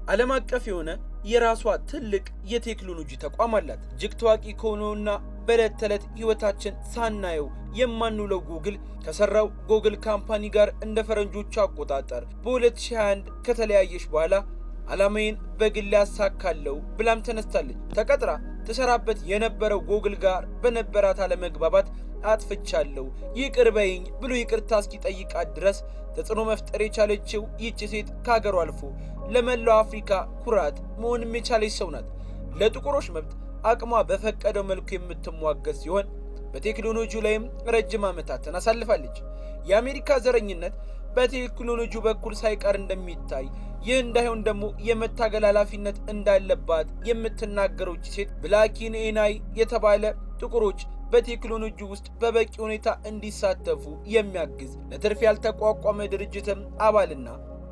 ዓለም አቀፍ የሆነ የራሷ ትልቅ የቴክኖሎጂ ተቋም አላት። እጅግ ታዋቂ ከሆነውና በዕለት ተዕለት ህይወታችን ሳናየው የማንውለው ጉግል ከሰራው ጉግል ካምፓኒ ጋር እንደ ፈረንጆቹ አቆጣጠር በ2021 ከተለያየች በኋላ ዓላማዬን በግል ያሳካለው ብላም ተነስታለች። ተቀጥራ ተሰራበት የነበረው ጉግል ጋር በነበራት አለመግባባት አጥፍቻለሁ ይቅር በይኝ ብሎ ይቅርታ እስኪጠይቃት ድረስ ተጽዕኖ መፍጠር የቻለችው ይህች ሴት ከሀገሯ አልፎ ለመላው አፍሪካ ኩራት መሆንም የቻለች ሰው ናት። ለጥቁሮች መብት አቅሟ በፈቀደው መልኩ የምትሟገት ሲሆን በቴክኖሎጂው ላይም ረጅም ዓመታትን አሳልፋለች። የአሜሪካ ዘረኝነት በቴክኖሎጂው በኩል ሳይቀር እንደሚታይ ይህ እንዳይሆን ደግሞ የመታገል ኃላፊነት እንዳለባት የምትናገረው ሴት ብላክ ኢን ኤአይ የተባለ ጥቁሮች በቴክኖሎጂ ውስጥ በበቂ ሁኔታ እንዲሳተፉ የሚያግዝ ለትርፍ ያልተቋቋመ ድርጅትም አባልና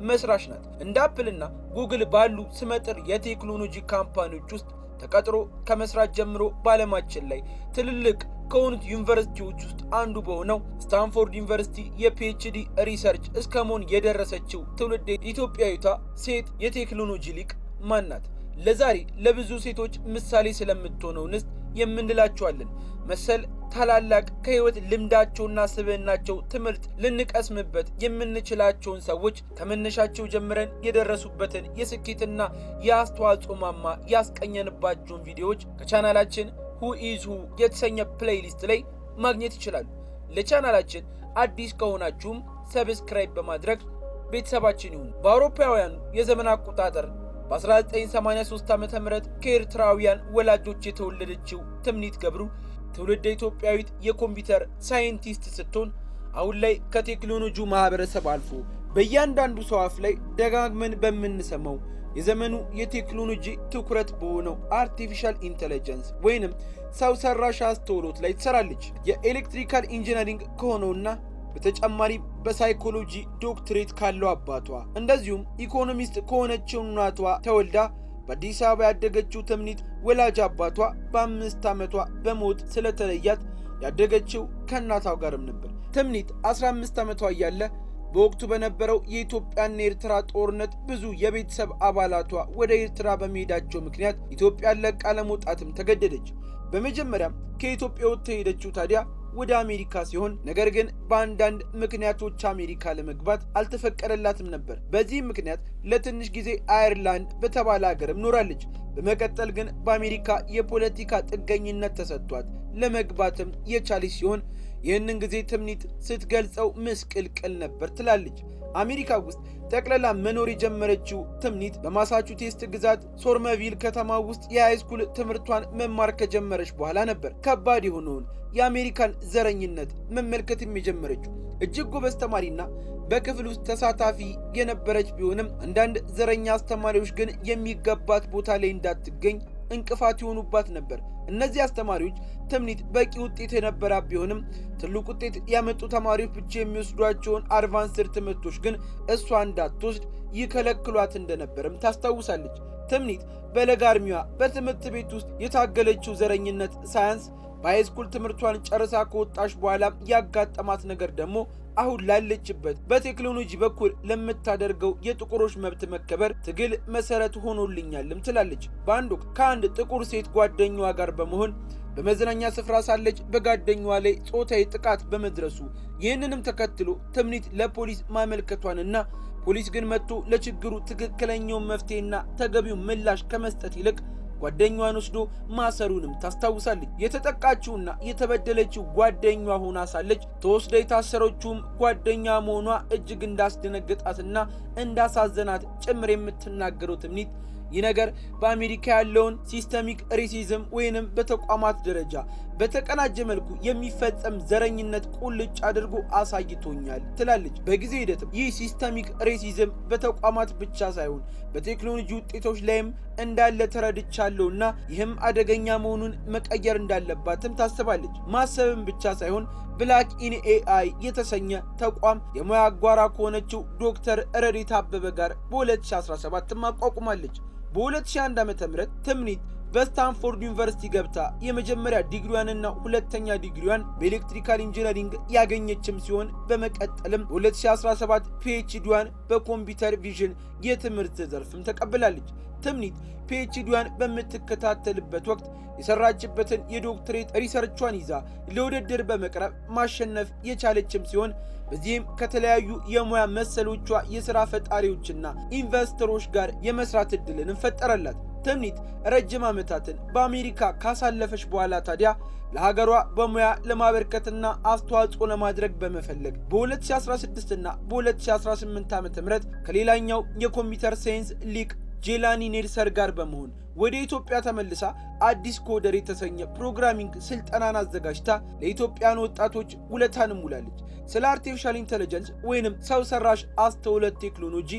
መስራች ናት። እንደ አፕልና ጉግል ባሉ ስመጥር የቴክኖሎጂ ካምፓኒዎች ውስጥ ተቀጥሮ ከመስራት ጀምሮ በዓለማችን ላይ ትልልቅ ከሆኑት ዩኒቨርሲቲዎች ውስጥ አንዱ በሆነው ስታንፎርድ ዩኒቨርሲቲ የፒኤችዲ ሪሰርች እስከ መሆን የደረሰችው ትውልድ ኢትዮጵያዊቷ ሴት የቴክኖሎጂ ሊቅ ማን ናት? ለዛሬ ለብዙ ሴቶች ምሳሌ ስለምትሆነው እንስት የምንላቸዋለን። መሰል ታላላቅ ከህይወት ልምዳቸውና ስብዕናቸው ትምህርት ልንቀስምበት የምንችላቸውን ሰዎች ከመነሻቸው ጀምረን የደረሱበትን የስኬትና የአስተዋጽኦ ማማ ያስቀኘንባቸውን ቪዲዮዎች ከቻናላችን Who is Who የተሰኘ ፕሌይሊስት ላይ ማግኘት ይችላሉ። ለቻናላችን አዲስ ከሆናችሁም ሰብስክራይብ በማድረግ ቤተሰባችን ይሁኑ። በአውሮፓውያኑ የዘመን አቆጣጠር በ1983 ዓ.ም ከኤርትራውያን ወላጆች የተወለደችው ትምኒት ገብሩ ትውልደ ኢትዮጵያዊት የኮምፒውተር ሳይንቲስት ስትሆን አሁን ላይ ከቴክኖሎጂው ማህበረሰብ አልፎ በእያንዳንዱ ሰው አፍ ላይ ደጋግመን በምንሰማው የዘመኑ የቴክኖሎጂ ትኩረት በሆነው አርቲፊሻል ኢንተለጀንስ ወይንም ሰው ሰራሽ አስተውሎት ላይ ትሰራለች። የኤሌክትሪካል ኢንጂነሪንግ ከሆነውና በተጨማሪ በሳይኮሎጂ ዶክትሬት ካለው አባቷ እንደዚሁም ኢኮኖሚስት ከሆነችው እናቷ ተወልዳ በአዲስ አበባ ያደገችው ትምኒት ወላጅ አባቷ በ5 ዓመቷ በሞት ስለተለያት ያደገችው ከእናቷ ጋርም ነበር። ትምኒት 15 ዓመቷ እያለ በወቅቱ በነበረው የኢትዮጵያና ኤርትራ ጦርነት ብዙ የቤተሰብ አባላቷ ወደ ኤርትራ በመሄዳቸው ምክንያት ኢትዮጵያን ለቃ ለመውጣትም ተገደደች። በመጀመሪያም ከኢትዮጵያ ወጥታ ሄደችው ታዲያ ወደ አሜሪካ ሲሆን ነገር ግን በአንዳንድ ምክንያቶች አሜሪካ ለመግባት አልተፈቀደላትም ነበር። በዚህ ምክንያት ለትንሽ ጊዜ አየርላንድ በተባለ ሀገርም ኖራለች። በመቀጠል ግን በአሜሪካ የፖለቲካ ጥገኝነት ተሰጥቷት ለመግባትም የቻለች ሲሆን ይህንን ጊዜ ትምኒት ስትገልጸው ምስቅልቅል ነበር ትላለች። አሜሪካ ውስጥ ጠቅላላ መኖር የጀመረችው ትምኒት በማሳቹሴትስ ግዛት ሶርመቪል ከተማ ውስጥ የሃይስኩል ትምህርቷን መማር ከጀመረች በኋላ ነበር ከባድ የሆነውን የአሜሪካን ዘረኝነት መመልከትም የጀመረችው። እጅግ ጎበዝ ተማሪና በክፍል ውስጥ ተሳታፊ የነበረች ቢሆንም አንዳንድ ዘረኛ አስተማሪዎች ግን የሚገባት ቦታ ላይ እንዳትገኝ እንቅፋት ይሆኑባት ነበር። እነዚህ አስተማሪዎች ትምኒት በቂ ውጤት የነበራት ቢሆንም ትልቅ ውጤት ያመጡ ተማሪዎች ብቻ የሚወስዷቸውን አድቫንስድ ትምህርቶች ግን እሷ እንዳትወስድ ይከለክሏት እንደነበርም ታስታውሳለች። ትምኒት በለጋ ዕድሜዋ በትምህርት ቤት ውስጥ የታገለችው ዘረኝነት ሳያንስ በሃይስኩል ትምህርቷን ጨርሳ ከወጣች በኋላ ያጋጠማት ነገር ደግሞ አሁን ላለችበት በቴክኖሎጂ በኩል ለምታደርገው የጥቁሮች መብት መከበር ትግል መሰረት ሆኖልኛልም ትላለች። በአንድ ወቅት ከአንድ ጥቁር ሴት ጓደኛዋ ጋር በመሆን በመዝናኛ ስፍራ ሳለች በጓደኛዋ ላይ ጾታዊ ጥቃት በመድረሱ ይህንንም ተከትሎ ትምኒት ለፖሊስ ማመልከቷንና ፖሊስ ግን መጥቶ ለችግሩ ትክክለኛውን መፍትሄና ተገቢው ምላሽ ከመስጠት ይልቅ ጓደኛዋን ወስዶ ማሰሩንም ታስታውሳለች። የተጠቃችውና የተበደለችው ጓደኛዋ ሆና ሳለች ተወስዳ የታሰረችውም ጓደኛ መሆኗ እጅግ እንዳስደነገጣትና እንዳሳዘናት ጭምር የምትናገረው ትምኒት ይህ ነገር በአሜሪካ ያለውን ሲስተሚክ ሬሲዝም ወይንም በተቋማት ደረጃ በተቀናጀ መልኩ የሚፈጸም ዘረኝነት ቁልጭ አድርጎ አሳይቶኛል ትላለች። በጊዜ ሂደትም ይህ ሲስተሚክ ሬሲዝም በተቋማት ብቻ ሳይሆን በቴክኖሎጂ ውጤቶች ላይም እንዳለ ተረድቻለሁና ይህም አደገኛ መሆኑን መቀየር እንዳለባትም ታስባለች። ማሰብም ብቻ ሳይሆን ብላክ ኢን ኤአይ የተሰኘ ተቋም የሙያ አጓራ ከሆነችው ዶክተር ረዲት አበበ ጋር በ2017 አቋቁማለች። በ2001 ዓ.ም ትምኒት በስታንፎርድ ዩኒቨርሲቲ ገብታ የመጀመሪያ ዲግሪዋንና ሁለተኛ ዲግሪዋን በኤሌክትሪካል ኢንጂነሪንግ ያገኘችም ሲሆን በመቀጠልም በ2017 ፒኤችዲዋን በኮምፒውተር ቪዥን የትምህርት ዘርፍም ተቀብላለች። ትምኒት ፒኤችዲዋን በምትከታተልበት ወቅት የሰራችበትን የዶክትሬት ሪሰርቿን ይዛ ለውድድር በመቅረብ ማሸነፍ የቻለችም ሲሆን በዚህም ከተለያዩ የሙያ መሰሎቿ የሥራ ፈጣሪዎችና ኢንቨስተሮች ጋር የመስራት ዕድልን ፈጠረላት። ትምኒት ረጅም ዓመታትን በአሜሪካ ካሳለፈች በኋላ ታዲያ ለሀገሯ በሙያ ለማበርከትና አስተዋጽኦ ለማድረግ በመፈለግ በ2016 እና በ2018 ዓ.ም ከሌላኛው የኮምፒውተር ሳይንስ ሊቅ ጄላኒ ኔልሰር ጋር በመሆን ወደ ኢትዮጵያ ተመልሳ አዲስ ኮደር የተሰኘ ፕሮግራሚንግ ስልጠናን አዘጋጅታ ለኢትዮጵያን ወጣቶች ውለታንም ውላለች። ስለ አርቲፊሻል ኢንተለጀንስ ወይንም ሰው ሰራሽ አስተውሎት ቴክኖሎጂ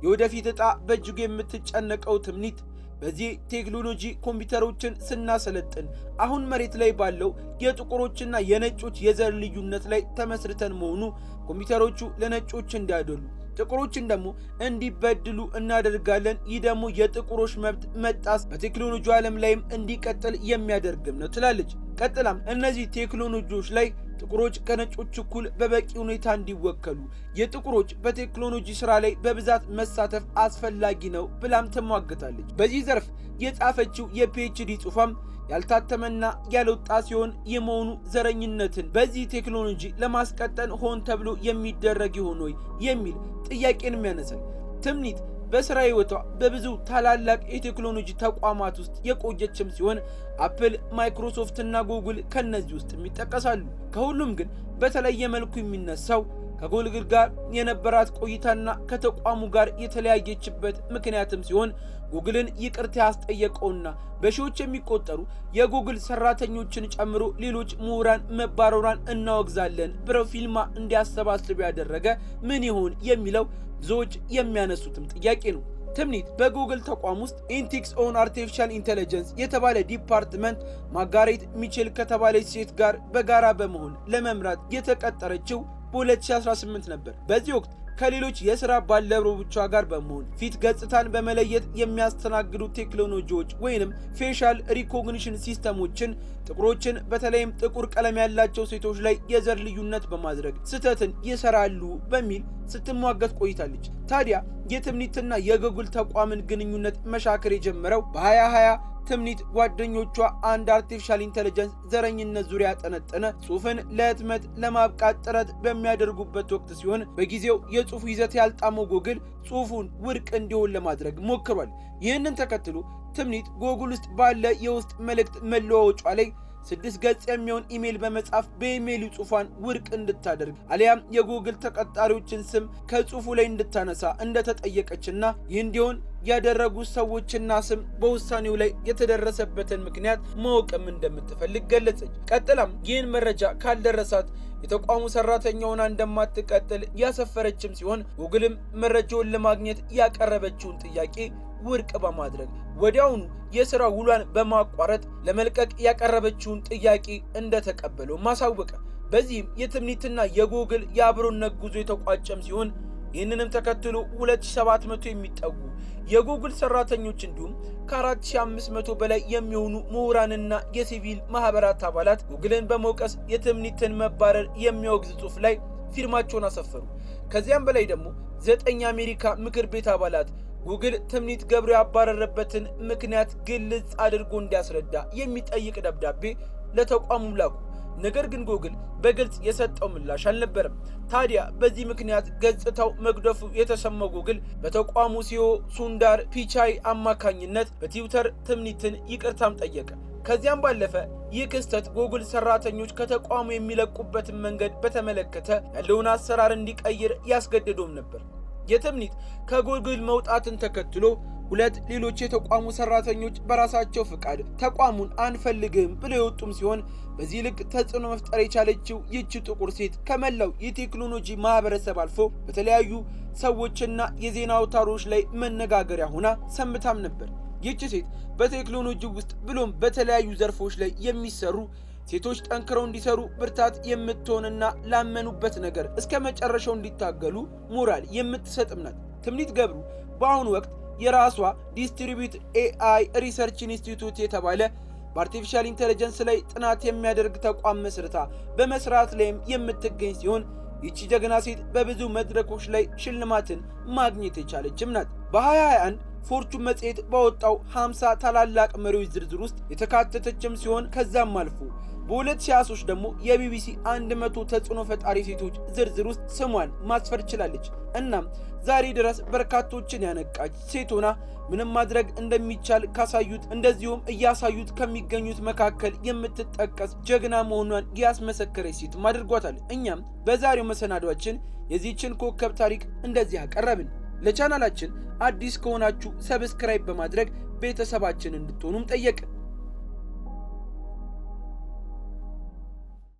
የወደፊት ዕጣ በእጅጉ የምትጨነቀው ትምኒት በዚህ ቴክኖሎጂ ኮምፒውተሮችን ስናሰለጥን አሁን መሬት ላይ ባለው የጥቁሮችና የነጮች የዘር ልዩነት ላይ ተመስርተን መሆኑ ኮምፒውተሮቹ ለነጮች እንዲያደሉ ጥቁሮችን ደግሞ እንዲበድሉ እናደርጋለን። ይህ ደግሞ የጥቁሮች መብት መጣስ በቴክኖሎጂ ዓለም ላይም እንዲቀጥል የሚያደርግም ነው ትላለች። ቀጥላም እነዚህ ቴክኖሎጂዎች ላይ ጥቁሮች ከነጮች እኩል በበቂ ሁኔታ እንዲወከሉ የጥቁሮች በቴክኖሎጂ ስራ ላይ በብዛት መሳተፍ አስፈላጊ ነው ብላም ተሟግታለች። በዚህ ዘርፍ የጻፈችው የፒኤችዲ ጽሑፏም ያልታተመና ያልወጣ ሲሆን የመሆኑ ዘረኝነትን በዚህ ቴክኖሎጂ ለማስቀጠል ሆን ተብሎ የሚደረግ ይሆን ወይ የሚል ጥያቄንም ያነሳል። ትምኒት በስራ ህይወቷ በብዙ ታላላቅ የቴክኖሎጂ ተቋማት ውስጥ የቆየችም ሲሆን አፕል፣ ማይክሮሶፍት እና ጉግል ከነዚህ ውስጥ ይጠቀሳሉ። ከሁሉም ግን በተለየ መልኩ የሚነሳው ከጉግል ጋር የነበራት ቆይታና ከተቋሙ ጋር የተለያየችበት ምክንያትም ሲሆን ጉግልን ይቅርታ ያስጠየቀውና በሺዎች የሚቆጠሩ የጉግል ሰራተኞችን ጨምሮ ሌሎች ምሁራን መባረሯን እናወግዛለን ብለው ፊልማ እንዲያሰባስብ ያደረገ ምን ይሆን የሚለው ብዙዎች የሚያነሱትም ጥያቄ ነው። ትምኒት በጉግል ተቋም ውስጥ ኢንቲክስ ኦን አርቲፊሻል ኢንተለጀንስ የተባለ ዲፓርትመንት ማርጋሬት ሚቼል ከተባለች ሴት ጋር በጋራ በመሆን ለመምራት የተቀጠረችው በ2018 ነበር። በዚህ ወቅት ከሌሎች የሥራ ባልደረቦቿ ጋር በመሆን ፊት ገጽታን በመለየት የሚያስተናግዱ ቴክኖሎጂዎች ወይንም ፌሻል ሪኮግኒሽን ሲስተሞችን ጥቁሮችን በተለይም ጥቁር ቀለም ያላቸው ሴቶች ላይ የዘር ልዩነት በማድረግ ስህተትን ይሰራሉ በሚል ስትሟገት ቆይታለች። ታዲያ የትምኒትና የጉግል ተቋምን ግንኙነት መሻከር የጀመረው በ2020 ትምኒት ጓደኞቿ አንድ አርቲፊሻል ኢንተለጀንስ ዘረኝነት ዙሪያ ያጠነጠነ ጽሑፍን ለህትመት ለማብቃት ጥረት በሚያደርጉበት ወቅት ሲሆን በጊዜው የጽሑፉ ይዘት ያልጣመው ጉግል ጽሑፉን ውድቅ እንዲሆን ለማድረግ ሞክሯል። ይህንን ተከትሎ ትምኒት ጉግል ውስጥ ባለ የውስጥ መልእክት መለዋወጫ ላይ 6 ገጽ የሚሆን ኢሜል በመጻፍ በኢሜይሉ ጽሑፏን ውድቅ እንድታደርግ አሊያም የጉግል ተቀጣሪዎችን ስም ከጽሑፉ ላይ እንድታነሳ እንደተጠየቀችና ይህ እንዲሆን ያደረጉ ሰዎችና ስም በውሳኔው ላይ የተደረሰበትን ምክንያት ማወቅም እንደምትፈልግ ገለጸች። ቀጥላም ይህን መረጃ ካልደረሳት የተቋሙ ሰራተኛ ሆና እንደማትቀጥል ያሰፈረችም ሲሆን ጉግልም መረጃውን ለማግኘት ያቀረበችውን ጥያቄ ውድቅ በማድረግ ወዲያውኑ የሥራ ውሏን በማቋረጥ ለመልቀቅ ያቀረበችውን ጥያቄ እንደተቀበለው ማሳወቀ። በዚህም የትምኒትና የጉግል የአብሮነት ጉዞ የተቋጨም ሲሆን ይህንንም ተከትሎ 2700 የሚጠጉ የጉግል ሰራተኞች እንዲሁም ከ4500 በላይ የሚሆኑ ምሁራንና የሲቪል ማህበራት አባላት ጉግልን በመውቀስ የትምኒትን መባረር የሚያወግዝ ጽሑፍ ላይ ፊርማቸውን አሰፈሩ። ከዚያም በላይ ደግሞ 9 የአሜሪካ ምክር ቤት አባላት ጉግል ትምኒት ገብሩ ያባረረበትን ምክንያት ግልጽ አድርጎ እንዲያስረዳ የሚጠይቅ ደብዳቤ ለተቋሙ ላኩ። ነገር ግን ጉግል በግልጽ የሰጠው ምላሽ አልነበረም። ታዲያ በዚህ ምክንያት ገጽታው መግደፉ የተሰማው ጉግል በተቋሙ ሲኦ ሱንዳር ፒቻይ አማካኝነት በትዊተር ትምኒትን ይቅርታም ጠየቀ። ከዚያም ባለፈ ይህ ክስተት ጉግል ሰራተኞች ከተቋሙ የሚለቁበትን መንገድ በተመለከተ ያለውን አሰራር እንዲቀይር ያስገድዶም ነበር። የትምኒት ከጉግል መውጣትን ተከትሎ 2 ሌሎች የተቋሙ ሰራተኞች በራሳቸው ፍቃድ ተቋሙን አንፈልግም ብለው የወጡም ሲሆን በዚህ ልክ ተጽዕኖ መፍጠር የቻለችው ይህች ጥቁር ሴት ከመላው የቴክኖሎጂ ማህበረሰብ አልፎ በተለያዩ ሰዎችና የዜና አውታሮች ላይ መነጋገሪያ ሆና ሰንብታም ነበር። ይህች ሴት በቴክኖሎጂ ውስጥ ብሎም በተለያዩ ዘርፎች ላይ የሚሰሩ ሴቶች ጠንክረው እንዲሰሩ ብርታት የምትሆንና ላመኑበት ነገር እስከ መጨረሻው እንዲታገሉ ሞራል የምትሰጥም ናት። ትምኒት ገብሩ በአሁኑ ወቅት የራሷ ዲስትሪቢዩት ኤአይ ሪሰርች ኢንስቲትዩት የተባለ በአርቲፊሻል ኢንተለጀንስ ላይ ጥናት የሚያደርግ ተቋም መስርታ በመስራት ላይም የምትገኝ ሲሆን ይቺ ጀግና ሴት በብዙ መድረኮች ላይ ሽልማትን ማግኘት የቻለችም ናት። በ2021 ፎርቹን መጽሔት ባወጣው 50 ታላላቅ መሪዎች ዝርዝር ውስጥ የተካተተችም ሲሆን ከዛም አልፎ በ2023 ደግሞ የቢቢሲ 100 ተጽዕኖ ፈጣሪ ሴቶች ዝርዝር ውስጥ ስሟን ማስፈር ችላለች። እናም ዛሬ ድረስ በርካቶችን ያነቃች ሴት ሆና ምንም ማድረግ እንደሚቻል ካሳዩት እንደዚሁም እያሳዩት ከሚገኙት መካከል የምትጠቀስ ጀግና መሆኗን ያስመሰከረች ሴትም አድርጓታል። እኛም በዛሬው መሰናዷችን የዚህችን ኮከብ ታሪክ እንደዚህ አቀረብን። ለቻናላችን አዲስ ከሆናችሁ ሰብስክራይብ በማድረግ ቤተሰባችን እንድትሆኑም ጠየቅን።